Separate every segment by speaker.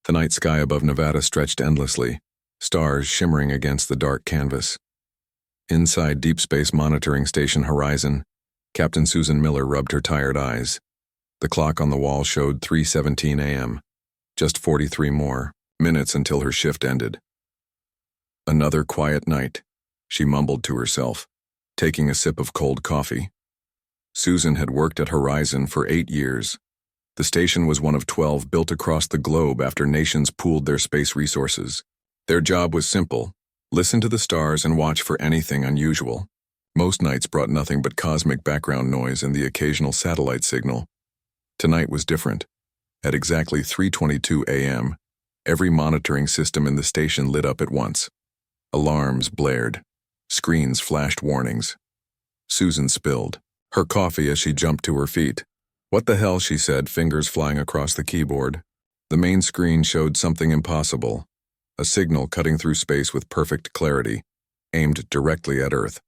Speaker 1: The night sky above Nevada stretched endlessly, stars shimmering against the dark canvas. Inside Deep Space Monitoring Station Horizon, Captain Susan Miller rubbed her tired eyes. The clock on the wall showed 3:17 a.m., just 43 more minutes until her shift ended. Another quiet night, she mumbled to herself, taking a sip of cold coffee. Susan had worked at Horizon for 8 years. The station was one of 12 built across the globe after nations pooled their space resources. Their job was simple: listen to the stars and watch for anything unusual. Most nights brought nothing but cosmic background noise and the occasional satellite signal. Tonight was different. At exactly 3:22 a.m., every monitoring system in the station lit up at once. Alarms blared. Screens flashed warnings. Susan spilled her coffee as she jumped to her feet. "What the hell?" she said, fingers flying across the keyboard. The main screen showed something impossible. A signal cutting through space with perfect clarity, aimed directly at Earth.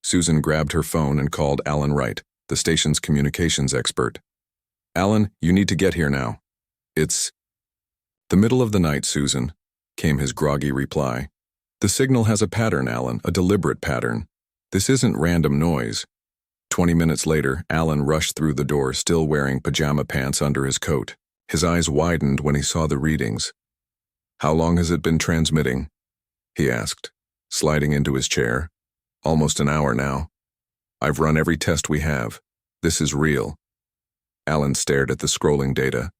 Speaker 1: Susan grabbed her phone and called Alan Wright, the station's communications expert. "Alan, you need to get here now. It's the middle of the night, Susan," came his groggy reply. "The signal has a pattern, Alan, a deliberate pattern. This isn't random noise." 20 minutes later, Alan rushed through the door, still wearing pajama pants under his coat. His eyes widened when he saw the readings. "How long has it been transmitting?" he asked, sliding into his chair. "Almost an hour now. I've run every test we have. This is real." Alan stared at the scrolling data.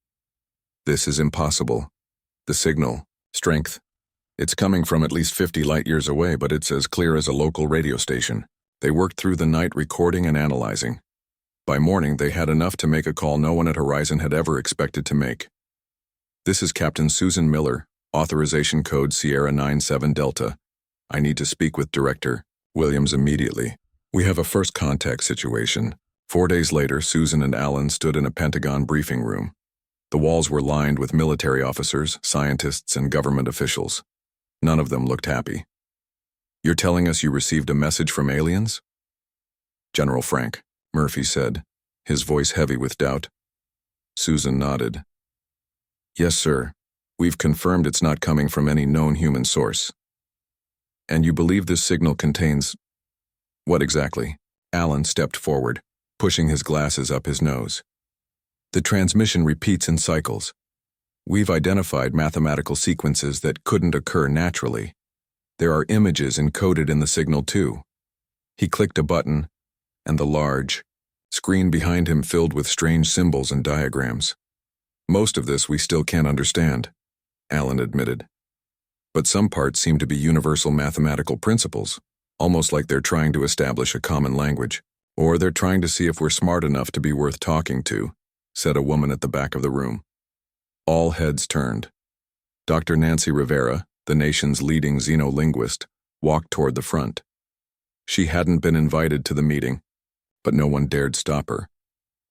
Speaker 1: "This is impossible. The signal, strength. It's coming from at least 50 light years away, but it's as clear as a local radio station." They worked through the night recording and analyzing. By morning, they had enough to make a call no one at Horizon had ever expected to make. "This is Captain Susan Miller, authorization code Sierra 97 Delta. I need to speak with Director Williams immediately. We have a first contact situation." 4 days later, Susan and Alan stood in a Pentagon briefing room. The walls were lined with military officers, scientists, and government officials. None of them looked happy. "You're telling us you received a message from aliens?" "General Frank," Murphy said, his voice heavy with doubt. Susan nodded. "Yes, sir. We've confirmed it's not coming from any known human source." "And you believe this signal contains—" "What exactly?" Alan stepped forward, pushing his glasses up his nose. "The transmission repeats in cycles. We've identified mathematical sequences that couldn't occur naturally. There are images encoded in the signal too." He clicked a button, and the large screen behind him filled with strange symbols and diagrams. "Most of this we still can't understand," Alan admitted. "But some parts seem to be universal mathematical principles, almost like they're trying to establish a common language. Or they're trying to see if we're smart enough to be worth talking to," said a woman at the back of the room. All heads turned. Dr. Nancy Rivera, the nation's leading xenolinguist, walked toward the front. She hadn't been invited to the meeting, but no one dared stop her.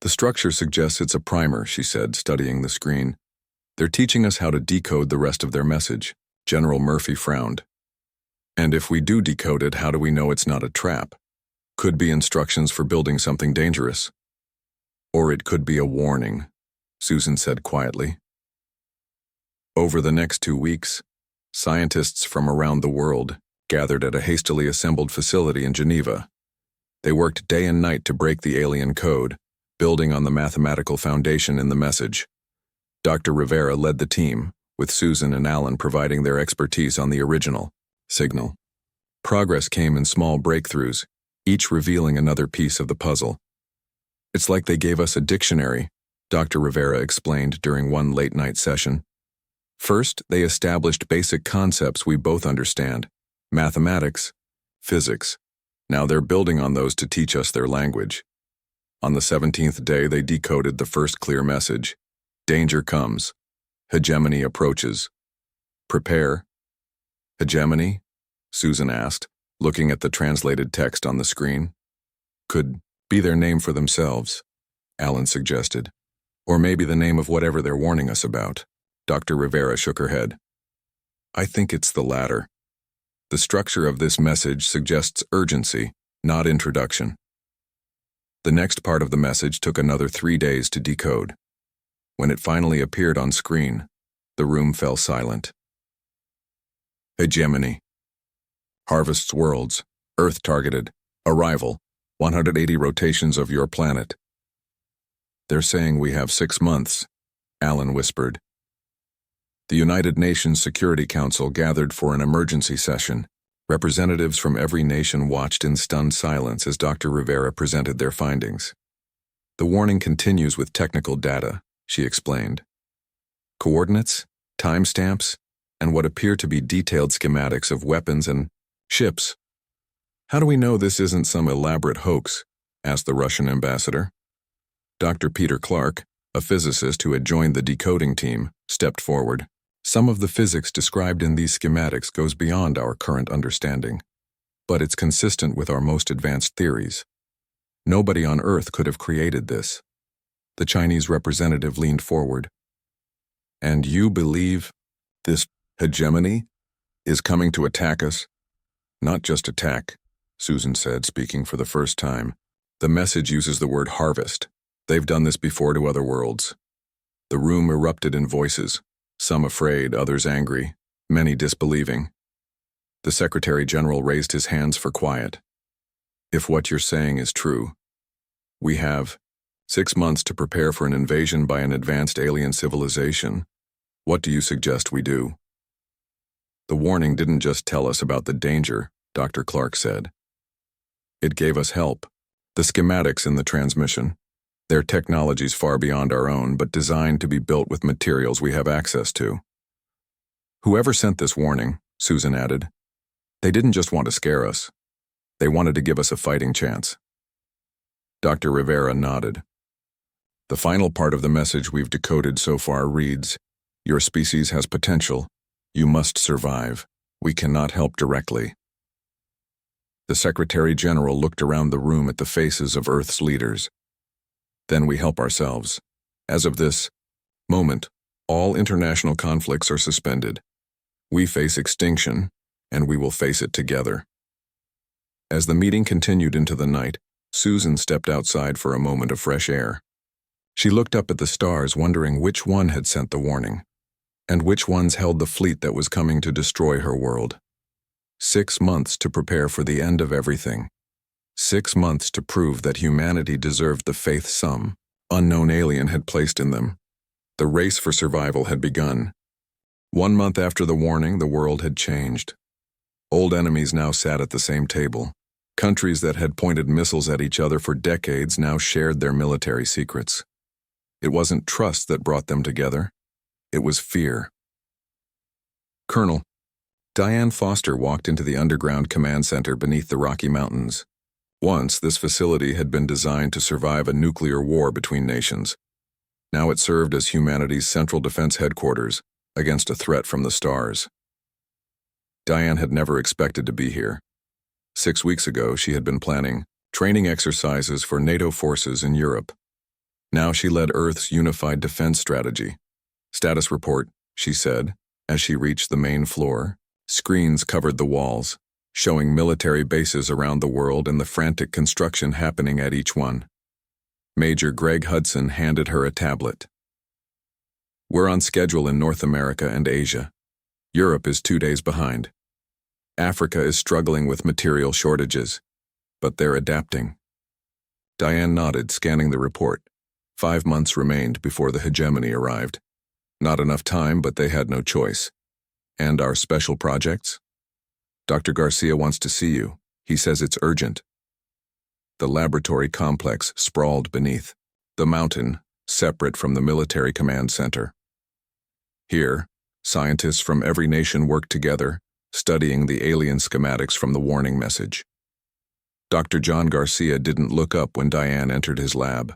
Speaker 1: "The structure suggests it's a primer," she said, studying the screen. "They're teaching us how to decode the rest of their message." General Murphy frowned. "And if we do decode it, how do we know it's not a trap? Could be instructions for building something dangerous. Or it could be a warning," Susan said quietly. Over the next 2 weeks, scientists from around the world gathered at a hastily assembled facility in Geneva. They worked day and night to break the alien code, building on the mathematical foundation in the message. Dr. Rivera led the team, with Susan and Alan providing their expertise on the original signal. Progress came in small breakthroughs, each revealing another piece of the puzzle. "It's like they gave us a dictionary," Dr. Rivera explained during one late-night session. "First, they established basic concepts we both understand: mathematics, physics. Now they're building on those to teach us their language." On the 17th day, they decoded the first clear message: "Danger comes. Hegemony approaches. Prepare." "Hegemony?" Susan asked, looking at the translated text on the screen. "Could be their name for themselves," Alan suggested. "Or maybe the name of whatever they're warning us about." Dr. Rivera shook her head. "I think it's the latter. The structure of this message suggests urgency, not introduction." The next part of the message took another 3 days to decode. When it finally appeared on screen, The room fell silent. Hegemony. Harvests worlds. Earth targeted. Arrival. 180 rotations of your planet. They're saying we have 6 months, Alan whispered. The United Nations Security Council gathered for an emergency session. Representatives from every nation watched in stunned silence as Dr. Rivera presented their findings. The warning continues with technical data, she explained. Coordinates, timestamps, and what appear to be detailed schematics of weapons and ships. How do we know this isn't some elaborate hoax? Asked the Russian ambassador. Dr. Peter Clark, a physicist who had joined the decoding team, stepped forward. Some of the physics described in these schematics goes beyond our current understanding, but it's consistent with our most advanced theories. Nobody on Earth could have created this. The Chinese representative leaned forward. And you believe this hegemony is coming to attack us? Not just attack, Susan said, speaking for the first time. The message uses the word harvest. They've done this before to other worlds. The room erupted in voices, some afraid, others angry, many disbelieving. The Secretary General raised his hands for quiet. If what you're saying is true, we have 6 months to prepare for an invasion by an advanced alien civilization. What do you suggest we do? The warning didn't just tell us about the danger, Dr. Clark said. It gave us help. The schematics in the transmission. Their technology's far beyond our own, but designed to be built with materials we have access to. Whoever sent this warning, Susan added, they didn't just want to scare us. They wanted to give us a fighting chance. Dr. Rivera nodded. The final part of the message we've decoded so far reads, your species has potential. You must survive. We cannot help directly. The Secretary General looked around the room at the faces of Earth's leaders. Then we help ourselves. As of this moment, all international conflicts are suspended. We face extinction, and we will face it together. As the meeting continued into the night, Susan stepped outside for a moment of fresh air. She looked up at the stars, wondering which one had sent the warning, and which ones held the fleet that was coming to destroy her world. 6 months to prepare for the end of everything. 6 months to prove that humanity deserved the faith some unknown alien had placed in them. The race for survival had begun. 1 month after the warning, the world had changed. Old enemies now sat at the same table. Countries that had pointed missiles at each other for decades now shared their military secrets. It wasn't trust that brought them together. It was fear. Colonel, Diane Foster walked into the underground command center beneath the Rocky Mountains. Once, this facility had been designed to survive a nuclear war between nations. Now it served as humanity's central defense headquarters against a threat from the stars. Diane had never expected to be here. 6 weeks ago, she had been planning training exercises for NATO forces in Europe. Now she led Earth's unified defense strategy. Status report, she said, as she reached the main floor. Screens covered the walls, showing military bases around the world and the frantic construction happening at each one. Major Greg Hudson handed her a tablet. We're on schedule in North America and Asia. Europe is 2 days behind. Africa is struggling with material shortages, but they're adapting. Diane nodded, scanning the report. 5 months remained before the hegemony arrived. Not enough time, but they had no choice. And our special projects? Dr. Garcia wants to see you. He says it's urgent. The laboratory complex sprawled beneath the mountain, separate from the military command center. Here, scientists from every nation worked together, studying the alien schematics from the warning message. Dr. John Garcia didn't look up when Diane entered his lab.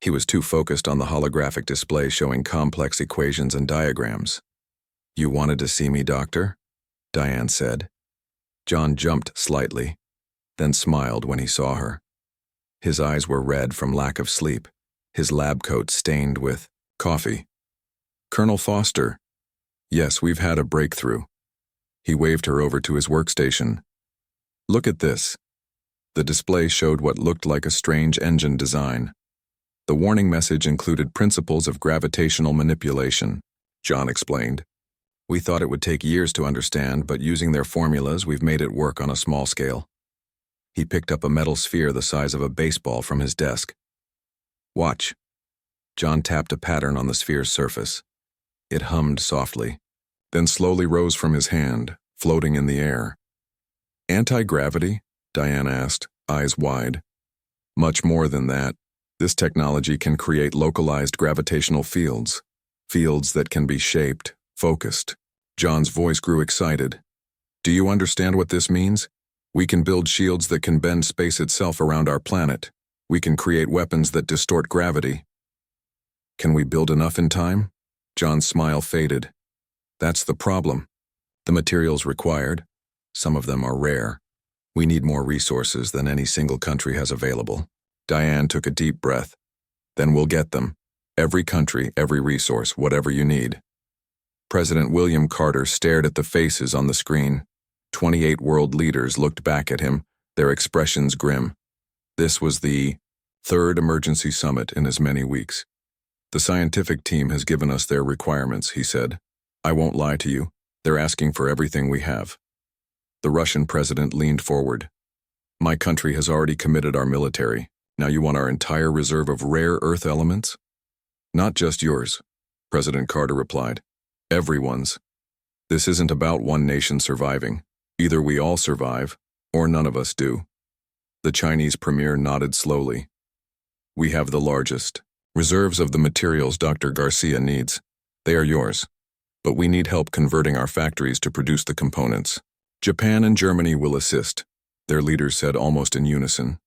Speaker 1: He was too focused on the holographic display showing complex equations and diagrams. You wanted to see me, Doctor? Diane said. John jumped slightly, then smiled when he saw her. His eyes were red from lack of sleep, his lab coat stained with coffee. Colonel Foster. Yes, we've had a breakthrough. He waved her over to his workstation. Look at this. The display showed what looked like a strange engine design. The warning message included principles of gravitational manipulation, John explained. We thought it would take years to understand, but using their formulas, we've made it work on a small scale. He picked up a metal sphere the size of a baseball from his desk. Watch. John tapped a pattern on the sphere's surface. It hummed softly, then slowly rose from his hand, floating in the air. Anti-gravity? Diane asked, eyes wide. Much more than that. This technology can create localized gravitational fields that can be shaped, focused. John's voice grew excited. Do you understand what this means? We can build shields that can bend space itself around our planet. We can create weapons that distort gravity. Can we build enough in time? John's smile faded. That's the problem. The materials required, some of them are rare. We need more resources than any single country has available. Diane took a deep breath. Then we'll get them. Every country, every resource, whatever you need. President William Carter stared at the faces on the screen. 28 world leaders looked back at him, their expressions grim. This was the third emergency summit in as many weeks. The scientific team has given us their requirements, he said. I won't lie to you. They're asking for everything we have. The Russian president leaned forward. My country has already committed our military. Now you want our entire reserve of rare earth elements? Not just yours, President Carter replied. Everyone's. This isn't about one nation surviving. Either we all survive, or none of us do. The Chinese premier nodded slowly. We have the largest reserves of the materials Dr. Garcia needs. They are yours. But we need help converting our factories to produce the components. Japan and Germany will assist, their leaders said almost in unison.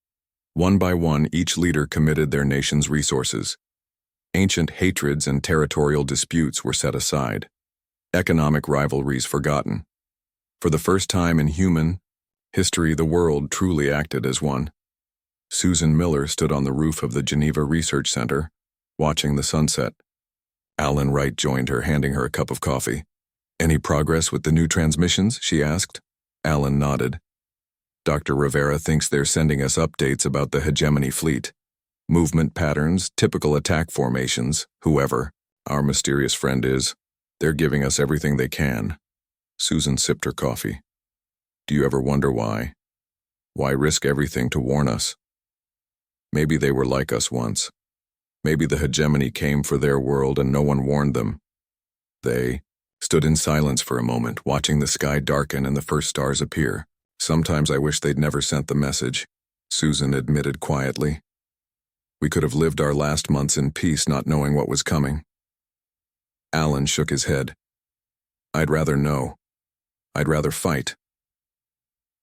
Speaker 1: One by one, each leader committed their nation's resources. Ancient hatreds and territorial disputes were set aside. Economic rivalries forgotten. For the first time in human history, the world truly acted as one. Susan Miller stood on the roof of the Geneva Research Center, watching the sunset. Alan Wright joined her, handing her a cup of coffee. Any progress with the new transmissions? She asked. Alan nodded. Dr. Rivera thinks they're sending us updates about the hegemony fleet. Movement patterns, typical attack formations, whoever our mysterious friend is. They're giving us everything they can. Susan sipped her coffee. Do you ever wonder why? Why risk everything to warn us? Maybe they were like us once. Maybe the hegemony came for their world and no one warned them. They stood in silence for a moment, watching the sky darken and the first stars appear. Sometimes I wish they'd never sent the message, Susan admitted quietly. We could have lived our last months in peace not knowing what was coming. Alan shook his head. I'd rather know. I'd rather fight.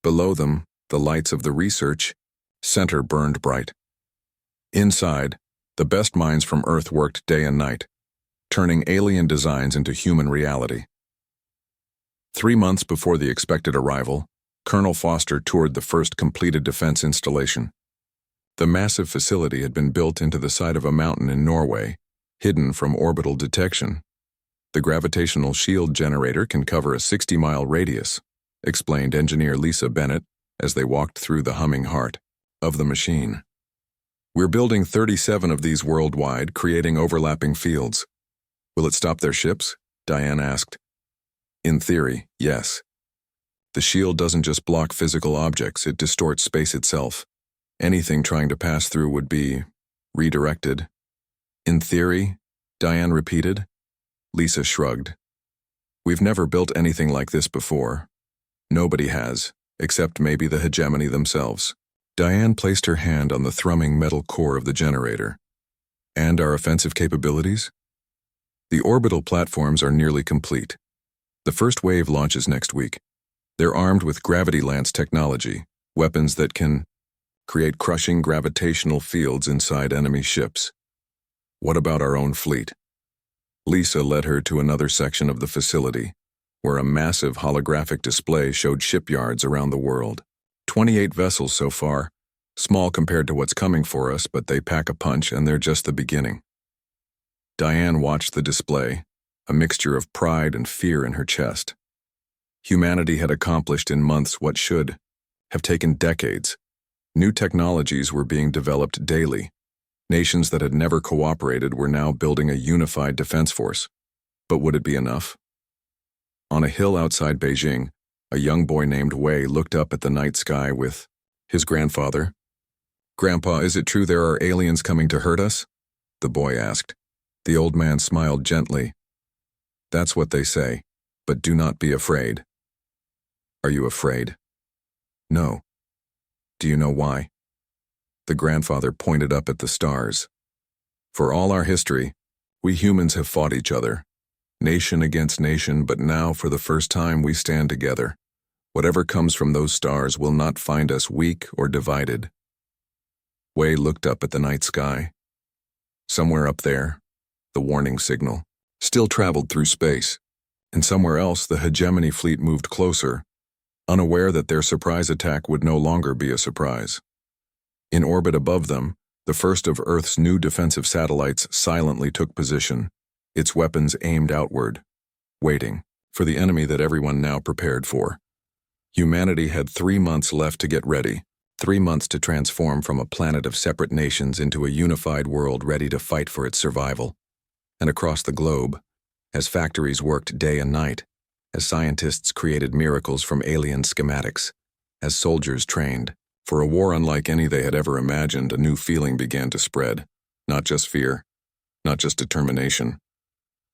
Speaker 1: Below them, the lights of the research center burned bright. Inside, the best minds from Earth worked day and night, turning alien designs into human reality. 3 months before the expected arrival, Colonel Foster toured the first completed defense installation. The massive facility had been built into the side of a mountain in Norway, hidden from orbital detection. The gravitational shield generator can cover a 60-mile radius, explained engineer Lisa Bennett as they walked through the humming heart of the machine. We're building 37 of these worldwide, creating overlapping fields. Will it stop their ships? Diane asked. In theory, yes. The shield doesn't just block physical objects, it distorts space itself. Anything trying to pass through would be redirected. In theory, Diane repeated. Lisa shrugged. We've never built anything like this before. Nobody has, except maybe the hegemony themselves. Diane placed her hand on the thrumming metal core of the generator. And our offensive capabilities? The orbital platforms are nearly complete. The first wave launches next week. They're armed with gravity lance technology, weapons that can create crushing gravitational fields inside enemy ships. What about our own fleet? Lisa led her to another section of the facility, where a massive holographic display showed shipyards around the world. 28 vessels so far, small compared to what's coming for us, but they pack a punch and they're just the beginning. Diane watched the display, a mixture of pride and fear in her chest. Humanity had accomplished in months what should have taken decades. New technologies were being developed daily. Nations that had never cooperated were now building a unified defense force. But would it be enough? On a hill outside Beijing, a young boy named Wei looked up at the night sky with his grandfather. "Grandpa, is it true there are aliens coming to hurt us?" the boy asked. The old man smiled gently. "That's what they say, but do not be afraid." "Are you afraid?" "No." "Do you know why?" The grandfather pointed up at the stars. "For all our history, we humans have fought each other, nation against nation, but now for the first time we stand together. Whatever comes from those stars will not find us weak or divided." Wei looked up at the night sky. Somewhere up there, the warning signal still traveled through space, and somewhere else the hegemony fleet moved closer, unaware that their surprise attack would no longer be a surprise. In orbit above them, the first of Earth's new defensive satellites silently took position, its weapons aimed outward, waiting for the enemy that everyone now prepared for. Humanity had 3 months left to get ready, 3 months to transform from a planet of separate nations into a unified world ready to fight for its survival. And across the globe, as factories worked day and night, as scientists created miracles from alien schematics, as soldiers trained, for a war unlike any they had ever imagined, a new feeling began to spread. Not just fear, not just determination.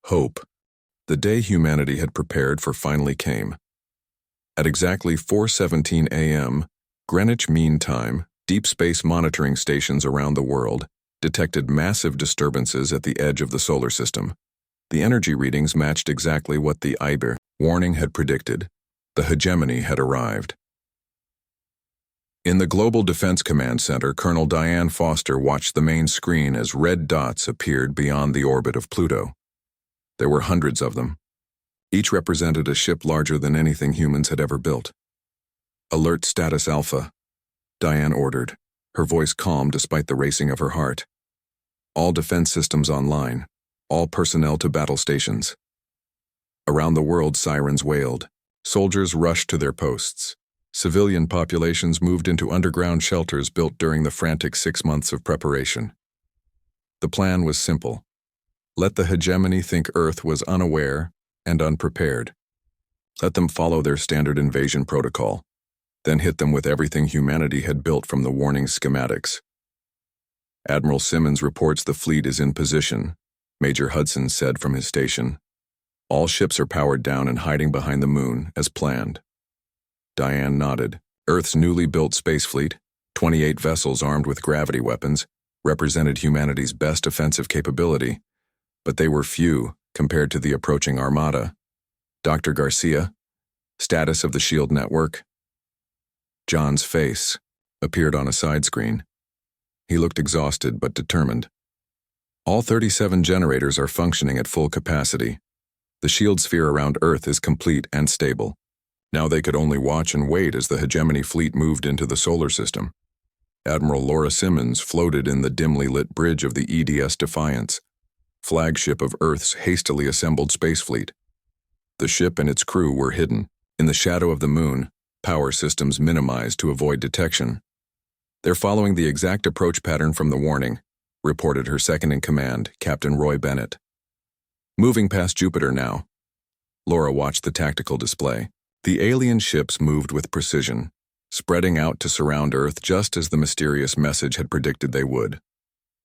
Speaker 1: Hope. The day humanity had prepared for finally came. At exactly 4:17 a.m., Greenwich Mean Time, deep space monitoring stations around the world detected massive disturbances at the edge of the solar system. The energy readings matched exactly what the IBER warning had predicted. The hegemony had arrived. In the Global Defense Command Center, Colonel Diane Foster watched the main screen as red dots appeared beyond the orbit of Pluto. There were hundreds of them. Each represented a ship larger than anything humans had ever built. "Alert status Alpha," Diane ordered, her voice calm despite the racing of her heart. "All defense systems online. All personnel to battle stations." Around the world, sirens wailed. Soldiers rushed to their posts. Civilian populations moved into underground shelters built during the frantic 6 months of preparation. The plan was simple. Let the hegemony think Earth was unaware and unprepared. Let them follow their standard invasion protocol, then hit them with everything humanity had built from the warning schematics. "Admiral Simmons reports the fleet is in position," Major Hudson said from his station. "All ships are powered down and hiding behind the moon, as planned." Diane nodded. Earth's newly built space fleet, 28 vessels armed with gravity weapons, represented humanity's best offensive capability, but they were few compared to the approaching armada. "Dr. Garcia, status of the SHIELD network?" John's face appeared on a side screen. He looked exhausted but determined. "All 37 generators are functioning at full capacity. The shield sphere around Earth is complete and stable." Now they could only watch and wait as the hegemony fleet moved into the solar system. Admiral Laura Simmons floated in the dimly lit bridge of the EDS Defiance, flagship of Earth's hastily assembled space fleet. The ship and its crew were hidden in the shadow of the moon, power systems minimized to avoid detection. "They're following the exact approach pattern from the warning," reported her second-in-command, Captain Roy Bennett. "Moving past Jupiter now." Laura watched the tactical display. The alien ships moved with precision, spreading out to surround Earth just as the mysterious message had predicted they would.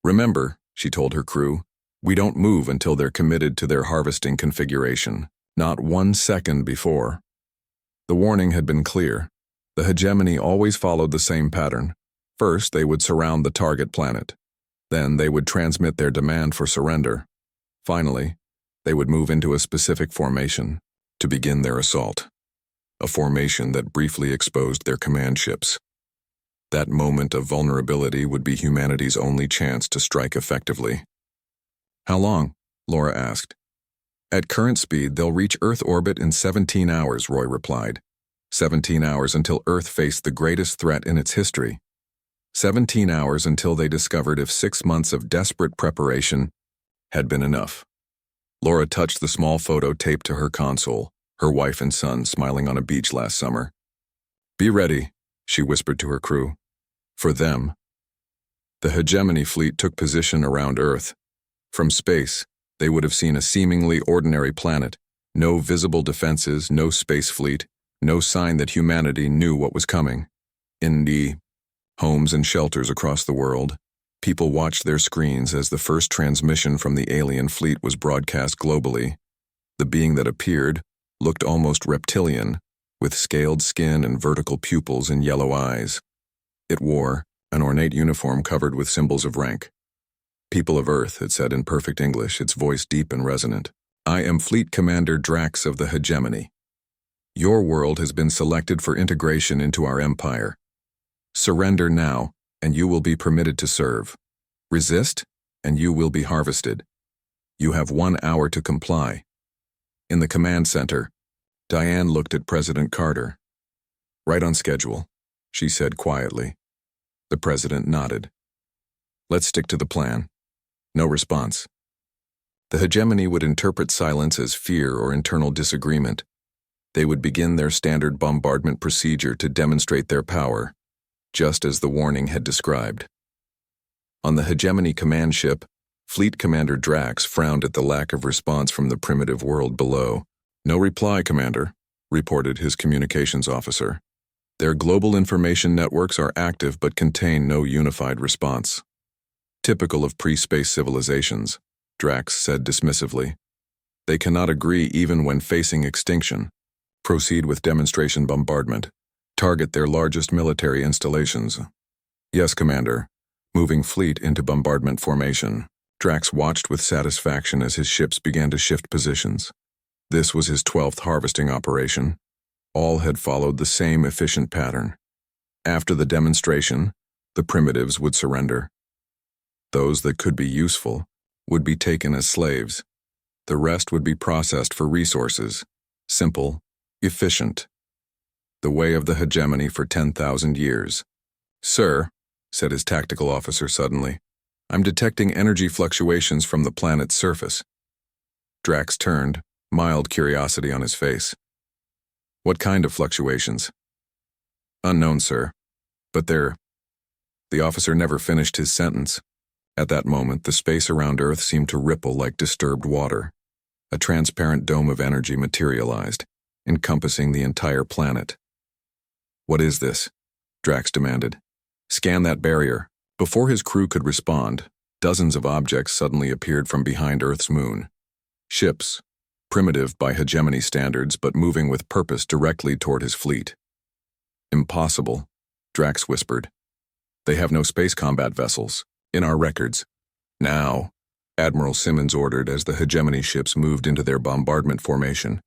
Speaker 1: "Remember," she told her crew, "we don't move until they're committed to their harvesting configuration, not 1 second before." The warning had been clear. The hegemony always followed the same pattern. First, they would surround the target planet. Then they would transmit their demand for surrender. Finally, they would move into a specific formation to begin their assault. A formation that briefly exposed their command ships. That moment of vulnerability would be humanity's only chance to strike effectively. "How long?" Laura asked. "At current speed, they'll reach Earth orbit in 17 hours, Roy replied. 17 hours until Earth faced the greatest threat in its history. 17 hours until they discovered if 6 months of desperate preparation had been enough." Laura touched the small photo taped to her console, her wife and son smiling on a beach last summer. "Be ready," she whispered to her crew. "For them." The hegemony fleet took position around Earth. From space, they would have seen a seemingly ordinary planet. No visible defenses, no space fleet, no sign that humanity knew what was coming. In the homes and shelters across the world, people watched their screens as the first transmission from the alien fleet was broadcast globally. The being that appeared looked almost reptilian, with scaled skin and vertical pupils and yellow eyes. It wore an ornate uniform covered with symbols of rank. "People of Earth," it said in perfect English, its voice deep and resonant. "I am Fleet Commander Drax of the Hegemony. Your world has been selected for integration into our empire. Surrender now, and you will be permitted to serve. Resist, and you will be harvested. You have 1 hour to comply." In the command center, Diane looked at President Carter. "Right on schedule," she said quietly. The president nodded. "Let's stick to the plan." No response. The hegemony would interpret silence as fear or internal disagreement. They would begin their standard bombardment procedure to demonstrate their power, just as the warning had described. On the hegemony command ship, Fleet Commander Drax frowned at the lack of response from the primitive world below. "No reply, Commander," reported his communications officer. "Their global information networks are active but contain no unified response." "Typical of pre-space civilizations," Drax said dismissively. "They cannot agree even when facing extinction. Proceed with demonstration bombardment. Target their largest military installations." "Yes, Commander." Moving fleet into bombardment formation, Drax watched with satisfaction as his ships began to shift positions. This was his 12th harvesting operation. All had followed the same efficient pattern. After the demonstration, the primitives would surrender. Those that could be useful would be taken as slaves. The rest would be processed for resources. Simple, efficient. The way of the hegemony for 10,000 years. "Sir," said his tactical officer suddenly, "I'm detecting energy fluctuations from the planet's surface." Drax turned, mild curiosity on his face. "What kind of fluctuations?" "Unknown, sir. But they're—" The officer never finished his sentence. At that moment, the space around Earth seemed to ripple like disturbed water. A transparent dome of energy materialized, encompassing the entire planet. "What is this?" Drax demanded. "Scan that barrier." Before his crew could respond, dozens of objects suddenly appeared from behind Earth's moon. Ships, primitive by hegemony standards but moving with purpose directly toward his fleet. "Impossible," Drax whispered. "They have no space combat vessels. In our records." "Now," Admiral Simmons ordered as the hegemony ships moved into their bombardment formation.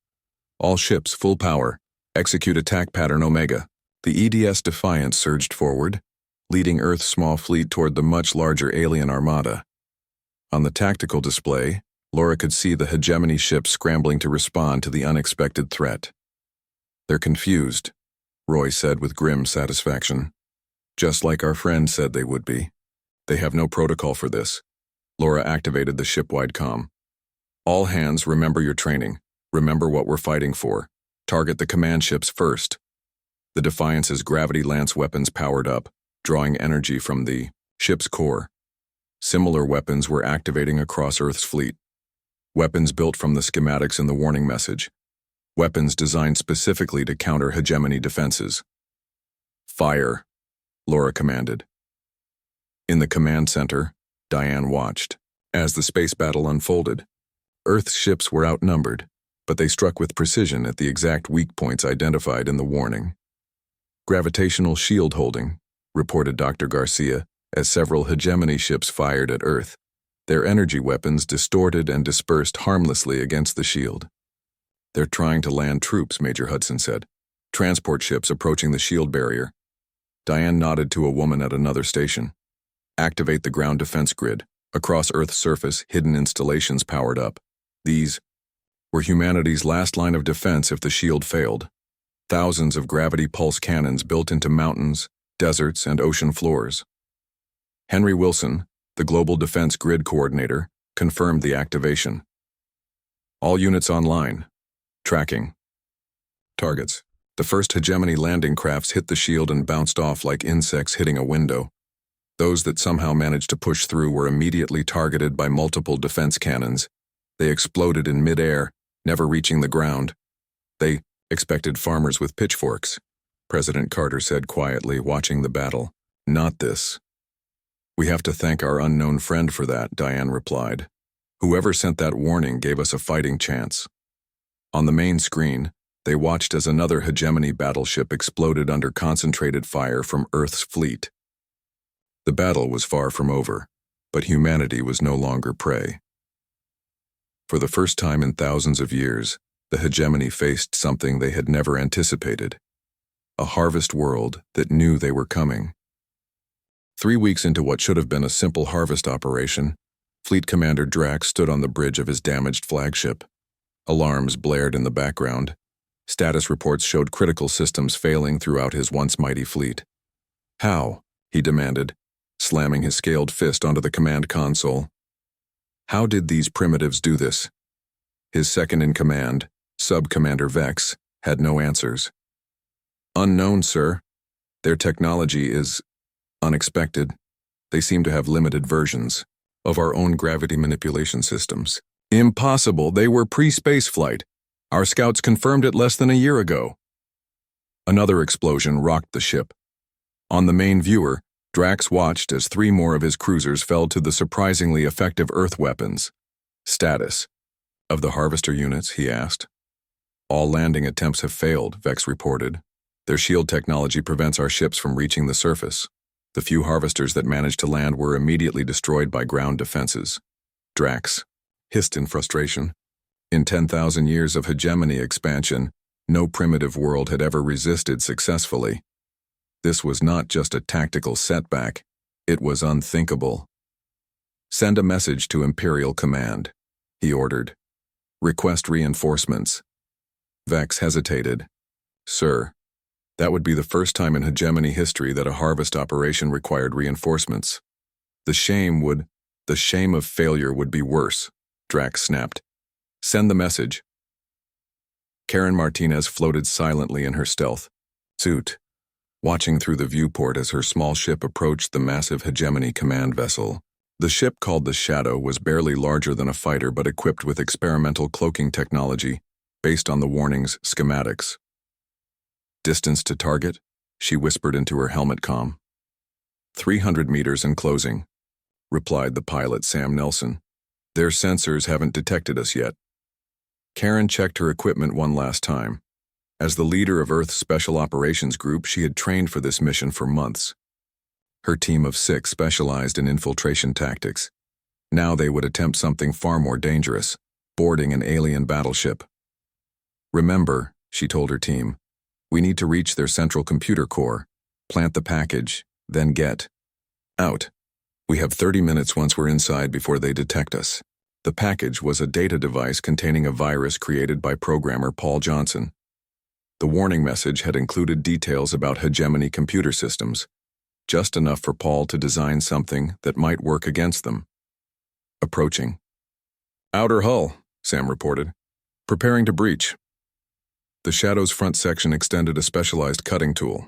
Speaker 1: "All ships, full power. Execute attack pattern Omega." The EDS Defiance surged forward, leading Earth's small fleet toward the much larger alien armada. On the tactical display, Laura could see the hegemony ships scrambling to respond to the unexpected threat. "They're confused," Roy said with grim satisfaction. "Just like our friend said they would be. They have no protocol for this." Laura activated the ship-wide comm. "All hands, remember your training. Remember what we're fighting for. Target the command ships first." The Defiance's gravity lance weapons powered up, drawing energy from the ship's core. Similar weapons were activating across Earth's fleet. Weapons built from the schematics in the warning message. Weapons designed specifically to counter hegemony defenses. "Fire," Laura commanded. In the command center, Diane watched. As the space battle unfolded, Earth's ships were outnumbered, but they struck with precision at the exact weak points identified in the warning. "Gravitational shield holding," reported Dr. Garcia, as several hegemony ships fired at Earth. Their energy weapons distorted and dispersed harmlessly against the shield. "They're trying to land troops," Major Hudson said. "Transport ships approaching the shield barrier." Diane nodded to a woman at another station. "Activate the ground defense grid." Across Earth's surface, hidden installations powered up. These were humanity's last line of defense if the shield failed. Thousands of gravity pulse cannons built into mountains, deserts, and ocean floors. Henry Wilson, the Global Defense Grid Coordinator, confirmed the activation. "All units online. Tracking." Targets. The first hegemony landing crafts hit the shield and bounced off like insects hitting a window. Those that somehow managed to push through were immediately targeted by multiple defense cannons, They exploded in midair, never reaching the ground. They expected farmers with pitchforks, President Carter said quietly, watching the battle. Not this. We have to thank our unknown friend for that, Diane replied. Whoever sent that warning gave us a fighting chance. On the main screen, they watched as another hegemony battleship exploded under concentrated fire from Earth's fleet. The battle was far from over, but humanity was no longer prey. For the first time in thousands of years, the hegemony faced something they had never anticipated. A harvest world that knew they were coming. 3 weeks into what should have been a simple harvest operation, Fleet Commander Drax stood on the bridge of his damaged flagship. Alarms blared in the background. Status reports showed critical systems failing throughout his once mighty fleet. How? He demanded, slamming his scaled fist onto the command console. How did these primitives do this? His second-in-command, Sub-Commander Vex, had no answers. Unknown, sir. Their technology is unexpected. They seem to have limited versions of our own gravity manipulation systems. Impossible. They were pre-space flight. Our scouts confirmed it less than a year ago. Another explosion rocked the ship. On the main viewer, Drax watched as 3 more of his cruisers fell to the surprisingly effective Earth weapons. Status of the harvester units, he asked. All landing attempts have failed, Vex reported. Their shield technology prevents our ships from reaching the surface. The few harvesters that managed to land were immediately destroyed by ground defenses. Drax hissed in frustration. In 10,000 years of hegemony expansion, no primitive world had ever resisted successfully. This was not just a tactical setback, it was unthinkable. Send a message to Imperial Command, he ordered. Request reinforcements. Vex hesitated. Sir, that would be the first time in hegemony history that a harvest operation required reinforcements. The shame of failure would be worse, Drax snapped. Send the message. Karen Martinez floated silently in her stealth suit, watching through the viewport as her small ship approached the massive hegemony command vessel. The ship, called the Shadow, was barely larger than a fighter but equipped with experimental cloaking technology based on the warning's schematics. Distance to target, she whispered into her helmet comm. 300 meters and closing, replied the pilot Sam Nelson. Their sensors haven't detected us yet. Karen checked her equipment one last time. As the leader of Earth's Special Operations Group, she had trained for this mission for months. Her team of 6 specialized in infiltration tactics. Now they would attempt something far more dangerous, boarding an alien battleship. Remember, she told her team, we need to reach their central computer core, plant the package, then get out. We have 30 minutes once we're inside before they detect us. The package was a data device containing a virus created by programmer Paul Johnson. The warning message had included details about hegemony computer systems, just enough for Paul to design something that might work against them. Approaching. Outer hull, Sam reported. Preparing to breach. The Shadow's front section extended a specialized cutting tool.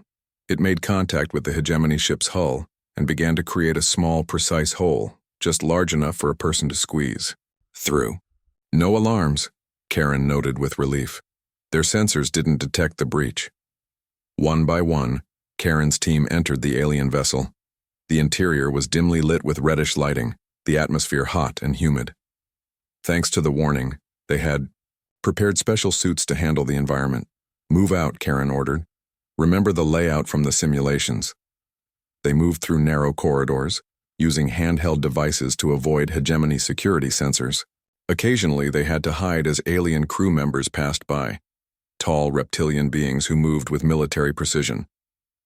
Speaker 1: It made contact with the hegemony ship's hull and began to create a small, precise hole, just large enough for a person to squeeze through. No alarms, Karen noted with relief. Their sensors didn't detect the breach. One by one, Karen's team entered the alien vessel. The interior was dimly lit with reddish lighting, the atmosphere hot and humid. Thanks to the warning, they had prepared special suits to handle the environment. Move out, Karen ordered. Remember the layout from the simulations. They moved through narrow corridors, using handheld devices to avoid hegemony security sensors. Occasionally, they had to hide as alien crew members passed by, tall reptilian beings who moved with military precision.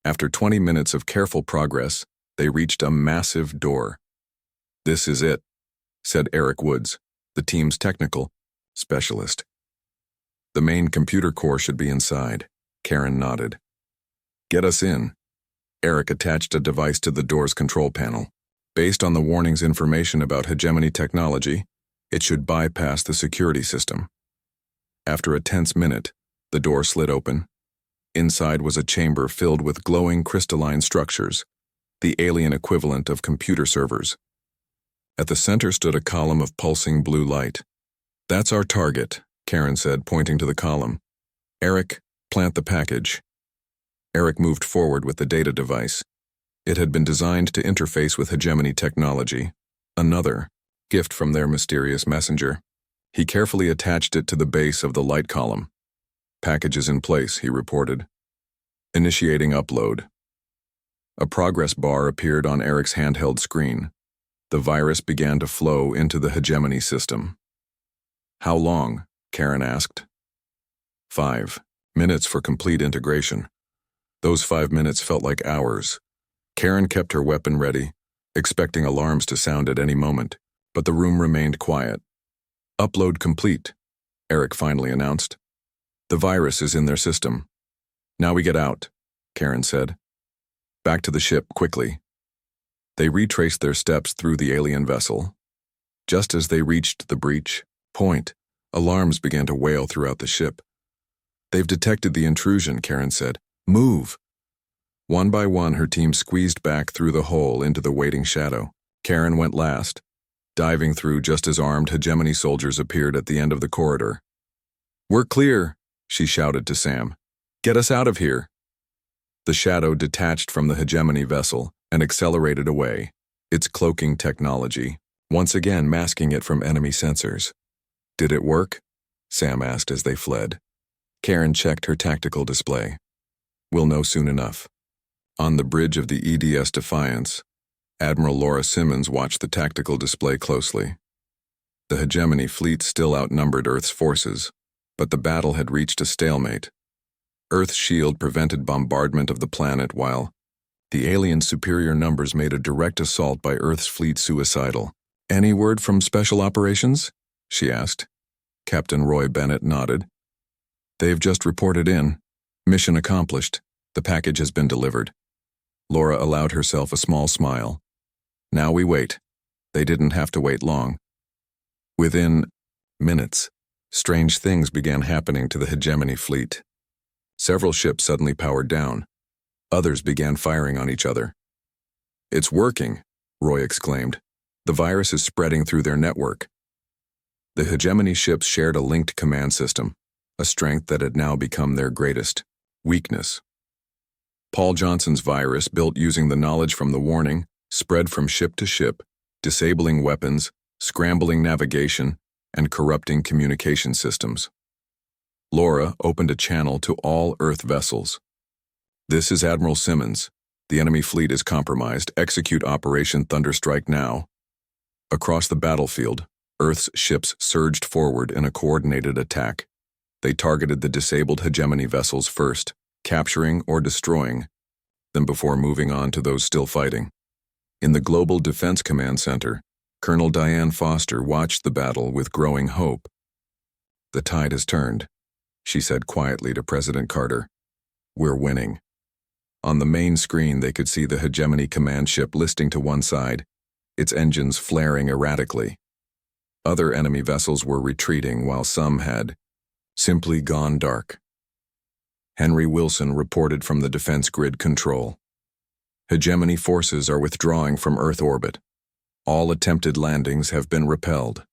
Speaker 1: After 20 minutes of careful progress, they reached a massive door. This is it, said Eric Woods, the team's technical specialist. The main computer core should be inside, Karen nodded. Get us in. Eric attached a device to the door's control panel. Based on the warning's information about hegemony technology, it should bypass the security system. After a tense minute, the door slid open. Inside was a chamber filled with glowing crystalline structures, the alien equivalent of computer servers. At the center stood a column of pulsing blue light. That's our target, Karen said, pointing to the column. Eric, plant the package. Eric moved forward with the data device. It had been designed to interface with hegemony technology, another gift from their mysterious messenger. He carefully attached it to the base of the light column. Package is in place, he reported. Initiating upload. A progress bar appeared on Eric's handheld screen. The virus began to flow into the hegemony system. How long? Karen asked. 5 minutes for complete integration. Those 5 minutes felt like hours. Karen kept her weapon ready, expecting alarms to sound at any moment, but the room remained quiet. Upload complete, Eric finally announced. The virus is in their system. Now we get out, Karen said. Back to the ship, quickly. They retraced their steps through the alien vessel. Just as they reached the breach point, alarms began to wail throughout the ship. They've detected the intrusion, Karen said. Move! One by one, her team squeezed back through the hole into the waiting shadow. Karen went last, diving through just as armed hegemony soldiers appeared at the end of the corridor. We're clear, she shouted to Sam. Get us out of here. The shadow detached from the hegemony vessel and accelerated away, its cloaking technology, once again masking it from enemy sensors. Did it work? Sam asked as they fled. Karen checked her tactical display. We'll know soon enough. On the bridge of the EDS Defiance, Admiral Laura Simmons watched the tactical display closely. The hegemony fleet still outnumbered Earth's forces, but the battle had reached a stalemate. Earth's shield prevented bombardment of the planet while the aliens' superior numbers made a direct assault by Earth's fleet suicidal. Any word from Special Operations? She asked. Captain Roy Bennett nodded. They've just reported in. Mission accomplished. The package has been delivered. Laura allowed herself a small smile. Now we wait. They didn't have to wait long. Within minutes, strange things began happening to the hegemony fleet. Several ships suddenly powered down. Others began firing on each other. It's working, Roy exclaimed. The virus is spreading through their network. The hegemony ships shared a linked command system, a strength that had now become their greatest weakness. Paul Johnson's virus, built using the knowledge from the warning, spread from ship to ship, disabling weapons, scrambling navigation, and corrupting communication systems. Laura opened a channel to all Earth vessels. This is Admiral Simmons. The enemy fleet is compromised. Execute Operation Thunderstrike now. Across the battlefield, Earth's ships surged forward in a coordinated attack. They targeted the disabled hegemony vessels first, capturing or destroying them before moving on to those still fighting. In the Global Defense Command Center, Colonel Diane Foster watched the battle with growing hope. The tide has turned, she said quietly to President Carter. We're winning. On the main screen, they could see the hegemony command ship listing to one side, its engines flaring erratically. Other enemy vessels were retreating while some had simply gone dark. Henry Wilson reported from the Defense Grid Control. Hegemony forces are withdrawing from Earth orbit. All attempted landings have been repelled.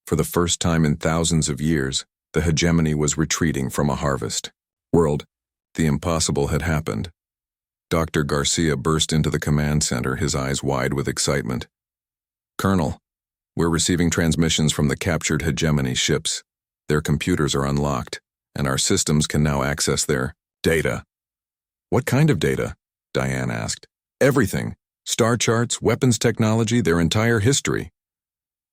Speaker 1: For the first time in thousands of years, the hegemony was retreating from a harvest world. The impossible had happened. Dr. Garcia burst into the command center, his eyes wide with excitement. Colonel, we're receiving transmissions from the captured hegemony ships. Their computers are unlocked, and our systems can now access their data. What kind of data? Diane asked. Everything. Star charts, weapons technology, their entire history.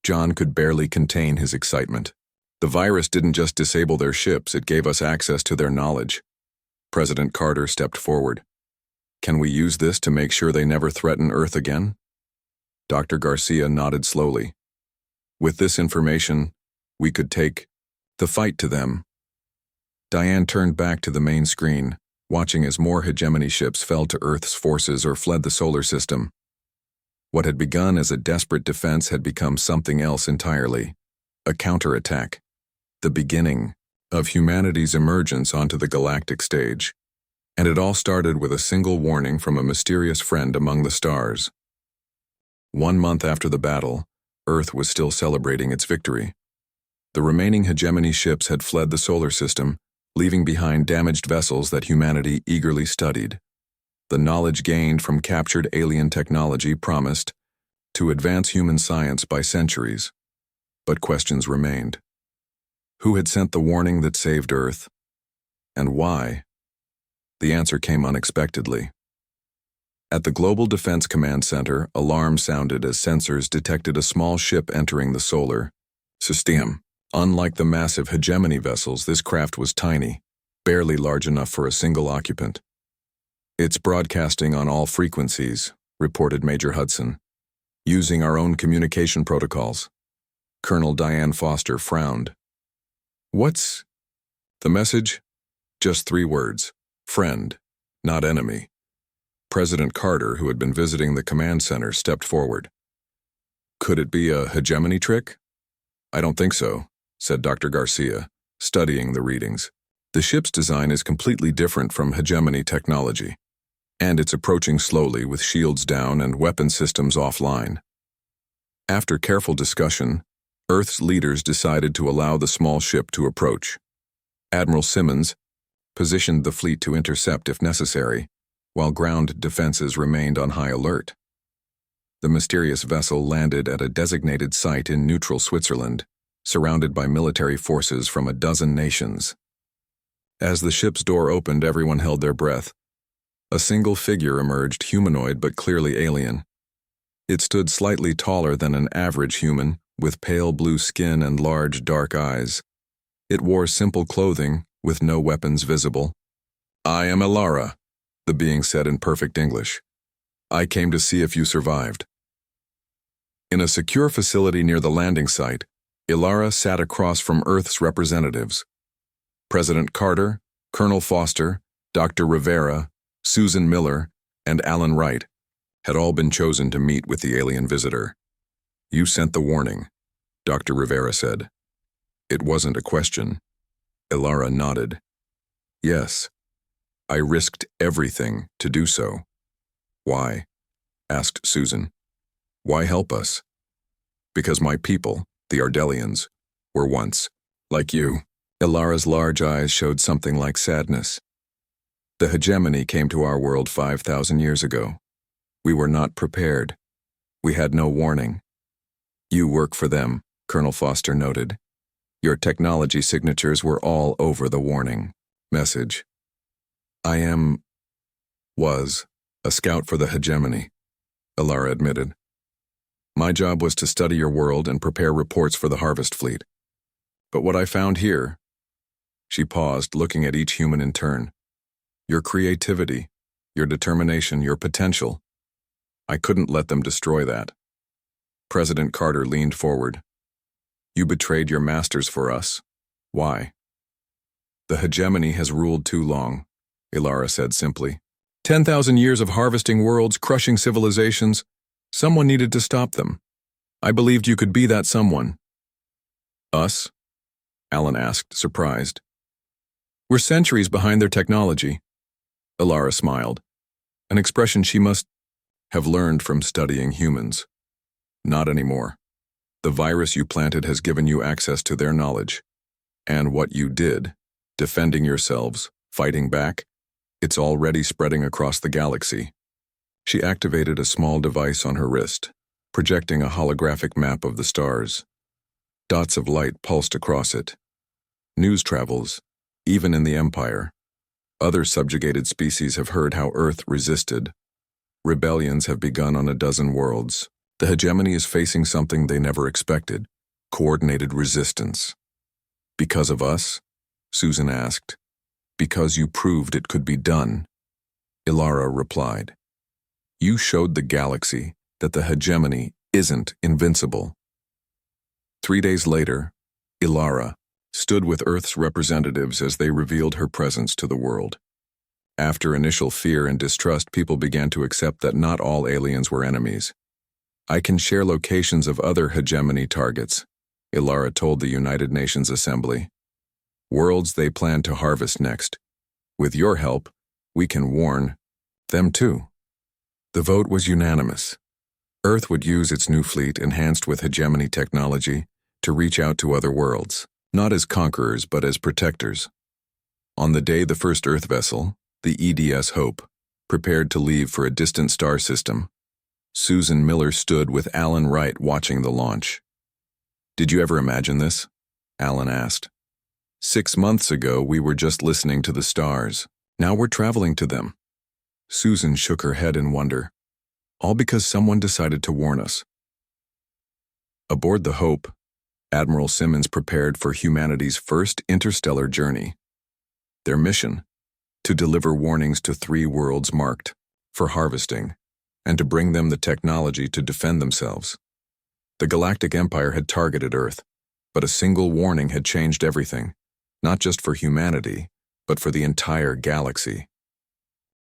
Speaker 1: John could barely contain his excitement. The virus didn't just disable their ships, it gave us access to their knowledge. President Carter stepped forward. Can we use this to make sure they never threaten Earth again? Dr. Garcia nodded slowly. With this information, we could take the fight to them. Diane turned back to the main screen, watching as more hegemony ships fell to Earth's forces or fled the solar system. What had begun as a desperate defense had become something else entirely, a counterattack, the beginning of humanity's emergence onto the galactic stage. And it all started with a single warning from a mysterious friend among the stars. 1 month after the battle, Earth was still celebrating its victory. The remaining hegemony ships had fled the solar system, leaving behind damaged vessels that humanity eagerly studied. The knowledge gained from captured alien technology promised to advance human science by centuries. But questions remained. Who had sent the warning that saved Earth? And why? The answer came unexpectedly. At the Global Defense Command Center, alarm sounded as sensors detected a small ship entering the solar system. Unlike the massive hegemony vessels, this craft was tiny, barely large enough for a single occupant. "It's broadcasting on all frequencies," reported Major Hudson, "using our own communication protocols." Colonel Diane Foster frowned. "What's the message?" "Just 3 words. Friend, not enemy." President Carter, who had been visiting the command center, stepped forward. "Could it be a hegemony trick?" "I don't think so," said Dr. Garcia, studying the readings. "The ship's design is completely different from hegemony technology, and it's approaching slowly with shields down and weapon systems offline." After careful discussion, Earth's leaders decided to allow the small ship to approach. Admiral Simmons positioned the fleet to intercept if necessary, while ground defenses remained on high alert. The mysterious vessel landed at a designated site in neutral Switzerland, surrounded by military forces from a dozen nations. As the ship's door opened, everyone held their breath. A single figure emerged, humanoid but clearly alien. It stood slightly taller than an average human, with pale blue skin and large dark eyes. It wore simple clothing, with no weapons visible. "I am Elara," the being said in perfect English. "I came to see if you survived." In a secure facility near the landing site, Elara sat across from Earth's representatives. President Carter, Colonel Foster, Dr. Rivera, Susan Miller, and Alan Wright had all been chosen to meet with the alien visitor. "You sent the warning," Dr. Rivera said. "It wasn't a question." Elara nodded. "Yes. I risked everything to do so." "Why?" asked Susan. "Why help us?" "Because my people, the Ardelians, were once like you." Elara's large eyes showed something like sadness. "The hegemony came to our world 5,000 years ago. We were not prepared. We had no warning." "You work for them," Colonel Foster noted. "Your technology signatures were all over the warning message." "I was a scout for the hegemony," Elara admitted. "My job was to study your world and prepare reports for the harvest fleet. But what I found here," she paused, looking at each human in turn, "your creativity, your determination, your potential. I couldn't let them destroy that." President Carter leaned forward. "You betrayed your masters for us. Why?" "The hegemony has ruled too long," Elara said simply. 10,000 years of harvesting worlds, crushing civilizations. Someone needed to stop them. I believed you could be that someone." "Us?" Alan asked, surprised. "We're centuries behind their technology." Elara smiled, an expression she must have learned from studying humans. "Not anymore. The virus you planted has given you access to their knowledge. And what you did, defending yourselves, fighting back, it's already spreading across the galaxy." She activated a small device on her wrist, projecting a holographic map of the stars. Dots of light pulsed across it. News travels, even in the Empire. Other subjugated species have heard how Earth resisted. Rebellions have begun on a dozen worlds. The hegemony is facing something they never expected: coordinated resistance. "Because of us?" Susan asked. "Because you proved it could be done," Elara replied. "You showed the galaxy that the hegemony isn't invincible." 3 days later, Elara stood with Earth's representatives as they revealed her presence to the world. After initial fear and distrust, people began to accept that not all aliens were enemies. "I can share locations of other hegemony targets," Elara told the United Nations Assembly. "Worlds they plan to harvest next. With your help, we can warn them too." The vote was unanimous. Earth would use its new fleet, enhanced with hegemony technology, to reach out to other worlds, not as conquerors but as protectors. On the day the first Earth vessel, the EDS Hope, prepared to leave for a distant star system, Susan Miller stood with Alan Wright watching the launch. "Did you ever imagine this?" Alan asked. "6 months ago, we were just listening to the stars. Now we're traveling to them." Susan shook her head in wonder. All because someone decided to warn us. Aboard the Hope, Admiral Simmons prepared for humanity's first interstellar journey. Their mission: to deliver warnings to 3 worlds marked for harvesting, and to bring them the technology to defend themselves. The Galactic Empire had targeted Earth, but a single warning had changed everything, not just for humanity, but for the entire galaxy.